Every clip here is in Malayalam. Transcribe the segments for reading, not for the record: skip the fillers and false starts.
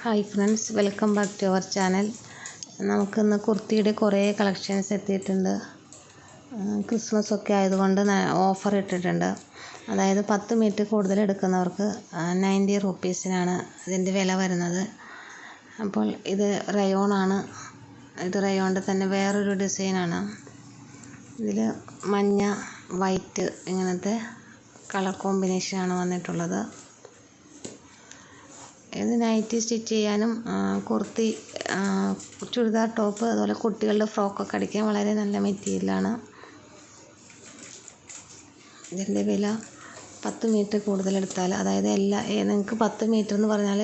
Hi friends, welcome back to our channel. നമുക്കിന്ന് കുർത്തിയുടെ കുറേ കളക്ഷൻസ് എത്തിയിട്ടുണ്ട്. ക്രിസ്മസ് ഒക്കെ ആയതുകൊണ്ട് ഓഫർ ഇട്ടിട്ടുണ്ട്. അതായത് 10 മീറ്റർ കൂടുതൽ എടുക്കുന്നവർക്ക് 90 റുപ്പീസിനാണ് ഇതിൻ്റെ വില വരുന്നത്. അപ്പോൾ ഇത് റയോണാണ്. ഇത് റയോണിൻ്റെ തന്നെ വേറൊരു ഡിസൈനാണ്. ഇതിൽ മഞ്ഞ, വൈറ്റ് ഇങ്ങനത്തെ കളർ കോമ്പിനേഷനാണ് വന്നിട്ടുള്ളത്. ഇത് നൈറ്റി സ്റ്റിച്ച് ചെയ്യാനും കുർത്തി, ചുരിദാർ ടോപ്പ്, അതുപോലെ കുട്ടികളുടെ ഫ്രോക്കൊക്കെ അടിക്കാൻ വളരെ നല്ല മെറ്റീരിയലാണ്. ഇതിൻ്റെ വില 10 മീറ്റർ കൂടുതലെടുത്താൽ, അതായത് നിങ്ങൾക്ക് 10 മീറ്റർ എന്ന് പറഞ്ഞാൽ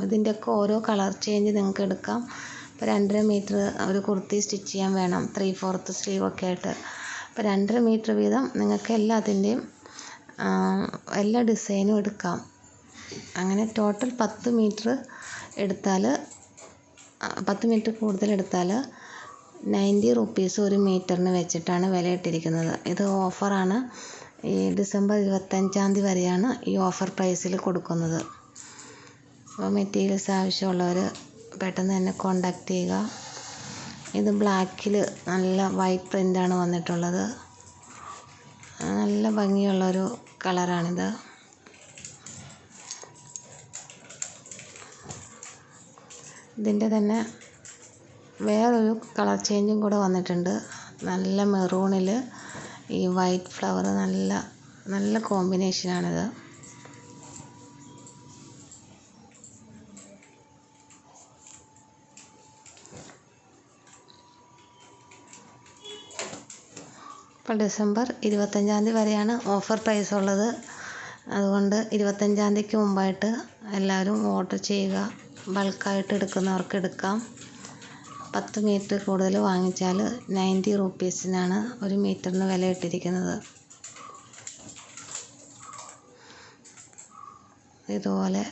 ഇതിൻ്റെയൊക്കെ ഓരോ കളർ ചേഞ്ച് നിങ്ങൾക്ക് എടുക്കാം. ഇപ്പോൾ 2.5 മീറ്റർ ഒരു കുർത്തി സ്റ്റിച്ച് ചെയ്യാൻ വേണം, 3/4 സ്ലീവൊക്കെ ആയിട്ട്. അപ്പോൾ 2.5 മീറ്റർ വീതം നിങ്ങൾക്ക് എല്ലാത്തിൻ്റെയും എല്ലാ ഡിസൈനും എടുക്കാം. അങ്ങനെ ടോട്ടൽ 10 മീറ്റർ എടുത്താൽ, 10 മീറ്റർ കൂടുതലെടുത്താൽ 90 റുപ്പീസ് ഒരു മീറ്ററിന് വെച്ചിട്ടാണ് വില ഇട്ടിരിക്കുന്നത്. ഇത് ഓഫറാണ്. ഈ ഡിസംബർ 25-ാം തീയതി വരെയാണ് ഈ ഓഫർ പ്രൈസിൽ കൊടുക്കുന്നത്. അപ്പോൾ മെറ്റീരിയൽസ് ആവശ്യമുള്ളവർ പെട്ടെന്ന് തന്നെ കോണ്ടാക്ട് ചെയ്യുക. ഇത് ബ്ലാക്കിൽ നല്ല വൈറ്റ് പ്രിൻ്റാണ് വന്നിട്ടുള്ളത്. നല്ല ഭംഗിയുള്ളൊരു കളറാണിത്. ഇതിൻ്റെ തന്നെ വേറൊരു കളർ ചേഞ്ചും കൂടെ വന്നിട്ടുണ്ട്. നല്ല മെറൂണിൽ ഈ വൈറ്റ് ഫ്ലവർ, നല്ല കോമ്പിനേഷനാണിത്. ഇപ്പോൾ ഡിസംബർ 25-ാം തീയതി വരെയാണ് ഓഫർ പ്രൈസ് ഉള്ളത്. അതുകൊണ്ട് 25-ാം തീയതിക്ക് മുമ്പായിട്ട് എല്ലാവരും ഓർഡർ ചെയ്യുക. ബൾക്കായിട്ട് എടുക്കുന്നവർക്ക് എടുക്കാം. 10 മീറ്റർ കൂടുതൽ വാങ്ങിച്ചാൽ 90 റുപ്പീസിനാണ് ഒരു മീറ്ററിന് വില ഇട്ടിരിക്കുന്നത്. ഇതുപോലെ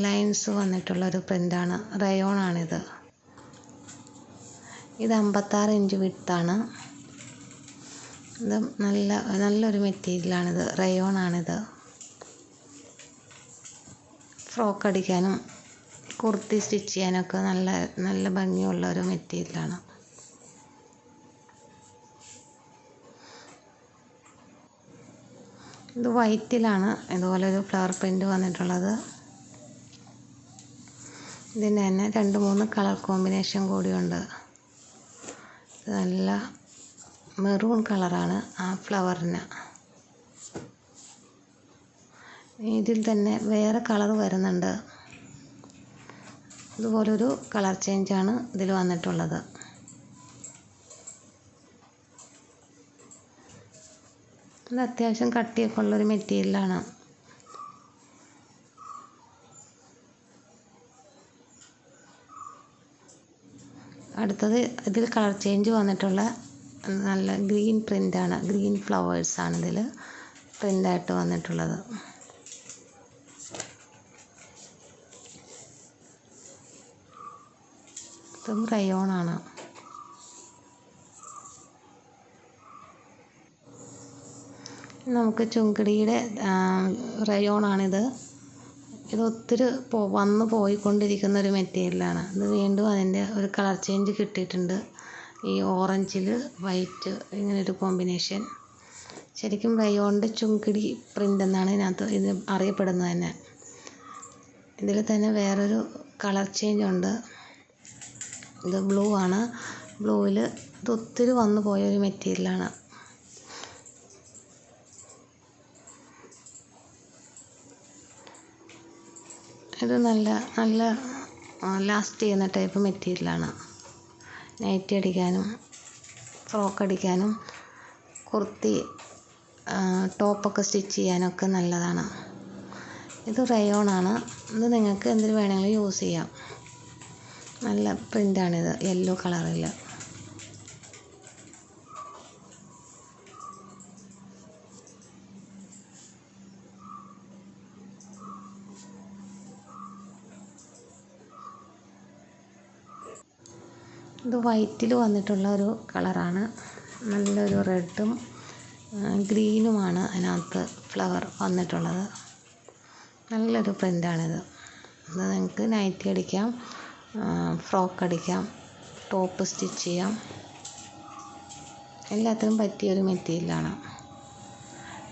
ലൈൻസ് വന്നിട്ടുള്ളൊരു പ്രിൻ്റാണ്. റയോണാണിത്. ഇത് 56 ഇഞ്ച് വിഡ്ത്താണ്. ഇത് നല്ലൊരു മെറ്റീരിയലാണിത്. റയോണാണിത്. ഫ്രോക്ക് അടിക്കാനും കുർത്തി സ്റ്റിച്ച് ചെയ്യാനൊക്കെ നല്ല ഭംഗിയുള്ള ഒരു മെറ്റീരിയലാണ്. ഇത് വൈറ്റിലാണ് ഇതുപോലൊരു ഫ്ലവർ പ്രിൻ്റ് വന്നിട്ടുള്ളത്. ഇതിൻ്റെ തന്നെ 2-3 കളർ കോമ്പിനേഷൻ കൂടിയുണ്ട്. നല്ല മെറൂൺ കളറാണ് ആ ഫ്ലവറിന്. ഇതിൽ തന്നെ വേറെ കളർ വരുന്നുണ്ട്. ഇതുപോലൊരു കളർ ചേഞ്ചാണ് ഇതിൽ വന്നിട്ടുള്ളത്. ഇത് അത്യാവശ്യം കട്ടിയൊക്കെ ഉള്ളൊരു മെറ്റീരിയലാണ്. അടുത്തത് ഇതിൽ കളർ ചേഞ്ച് വന്നിട്ടുള്ള നല്ല ഗ്രീൻ പ്രിൻ്റാണ്. ഗ്രീൻ ഫ്ലവേഴ്സാണ് ഇതിൽ പ്രിൻ്റായിട്ട് വന്നിട്ടുള്ളത്. ഇതും റയോണാണ്. നമുക്ക് ചുങ്കിടിയുടെ റയോണാണിത്. ഇത് ഒത്തിരി വന്നു പോയിക്കൊണ്ടിരിക്കുന്ന ഒരു മെറ്റീരിയലാണ്. ഇത് വീണ്ടും അതിൻ്റെ ഒരു കളർ ചേഞ്ച് കിട്ടിയിട്ടുണ്ട്. ഈ ഓറഞ്ചിൽ വൈറ്റ് ഇങ്ങനൊരു കോമ്പിനേഷൻ. ശരിക്കും റയോണിൻ്റെ ചുങ്കിടി പ്രിൻ്റ് എന്നാണ് ഇത് അറിയപ്പെടുന്നത് തന്നെ. ഇതിൽ തന്നെ വേറൊരു കളർ ചേഞ്ച് ഉണ്ട്. ഇത് ബ്ലൂ ആണ്. ബ്ലൂവിൽ ഇത് ഒത്തിരി വന്നു പോയൊരു മെറ്റീരിയലാണ്. ഇത് നല്ല ലാസ്റ്റ് ചെയ്യുന്ന ടൈപ്പ് മെറ്റീരിയലാണ്. നൈറ്റി അടിക്കാനും ഫ്രോക്ക് അടിക്കാനും കുർത്തി ടോപ്പൊക്കെ സ്റ്റിച്ച് ചെയ്യാനൊക്കെ നല്ലതാണ്. ഇത് റയോണാണ്. ഇത് നിങ്ങൾക്ക് എന്തിനു വേണമെങ്കിലും യൂസ് ചെയ്യാം. നല്ല പ്രിൻ്റാണിത്, യെല്ലോ കളറിൽ. ഇത് വൈറ്റിൽ വന്നിട്ടുള്ള ഒരു കളറാണ്. നല്ലൊരു റെഡും ഗ്രീനുമാണ് അതിനകത്ത് ഫ്ലവർ വന്നിട്ടുള്ളത്. നല്ലൊരു പ്രിൻ്റാണിത്. ഇത് നിങ്ങൾക്ക് നൈറ്റി അടിക്കാം, ഫ്രോക്ക് അടിക്കാം, ടോപ്പ് സ്റ്റിച്ച് ചെയ്യാം, എല്ലാത്തിനും പറ്റിയൊരു മെറ്റീരിയലാണ്.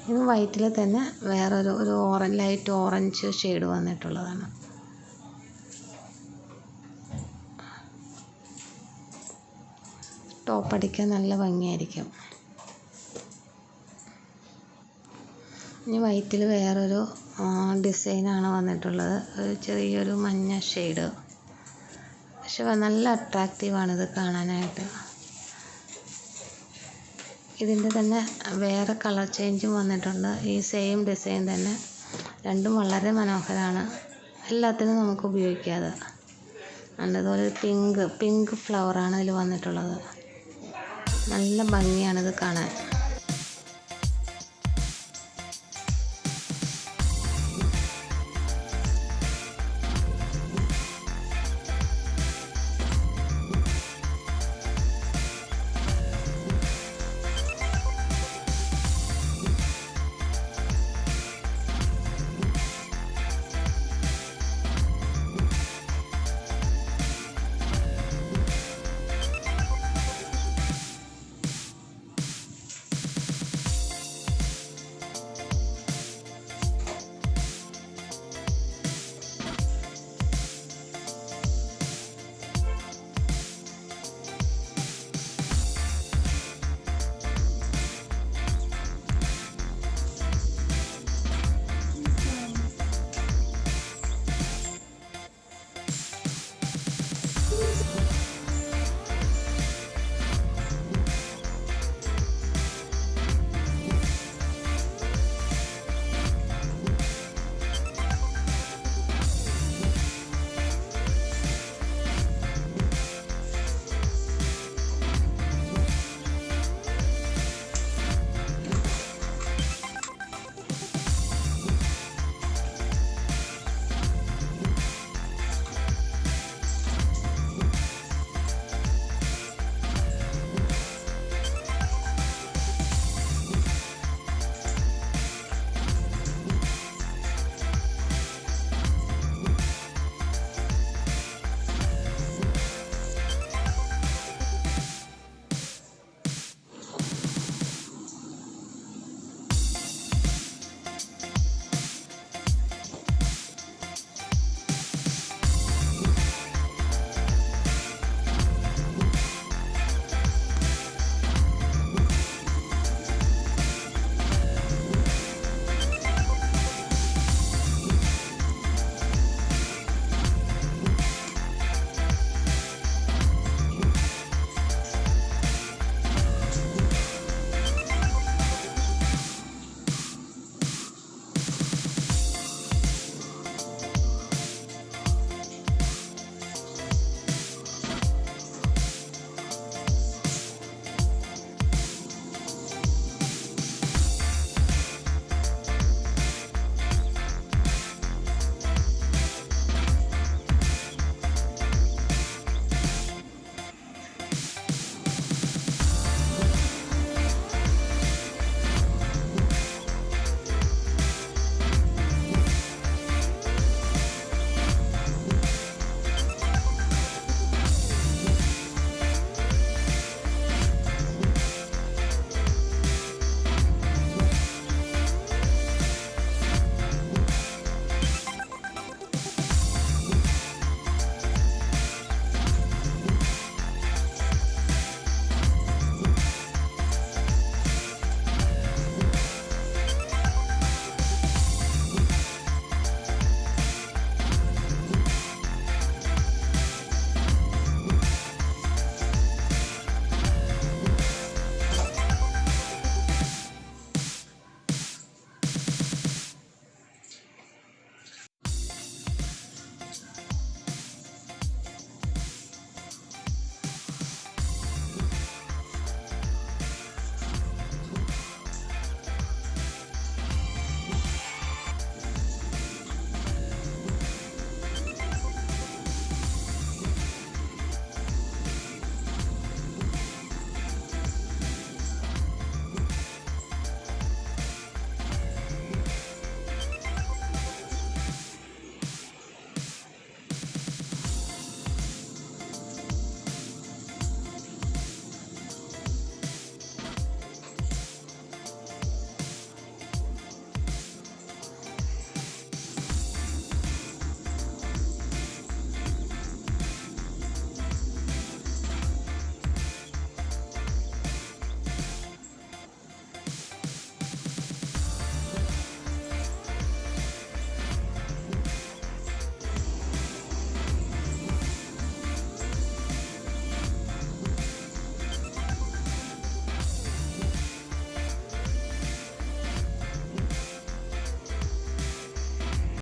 ഇത് വൈറ്റിൽ തന്നെ വേറൊരു ലൈറ്റ് ഓറഞ്ച് ഷെയ്ഡ് വന്നിട്ടുള്ളതാണ്. ടോപ്പ് അടിക്കാൻ നല്ല ഭംഗിയായിരിക്കും. ഇനി വൈറ്റിൽ വേറൊരു ഡിസൈനാണ് വന്നിട്ടുള്ളത്, ഒരു ചെറിയൊരു മഞ്ഞ ഷെയ്ഡ്. പക്ഷെ നല്ല അട്രാക്റ്റീവാണിത് കാണാനായിട്ട്. ഇതിൻ്റെ തന്നെ വേറെ കളർ ചേഞ്ചും വന്നിട്ടുണ്ട്. ഈ സെയിം ഡിസൈൻ തന്നെ, രണ്ടും വളരെ മനോഹരമാണ്. എല്ലാത്തിനും നമുക്ക് ഉപയോഗിക്കാതെ. അതുപോലെ പിങ്ക് ഫ്ലവറാണ് ഇതിൽ വന്നിട്ടുള്ളത്. നല്ല ഭംഗിയാണിത് കാണാൻ.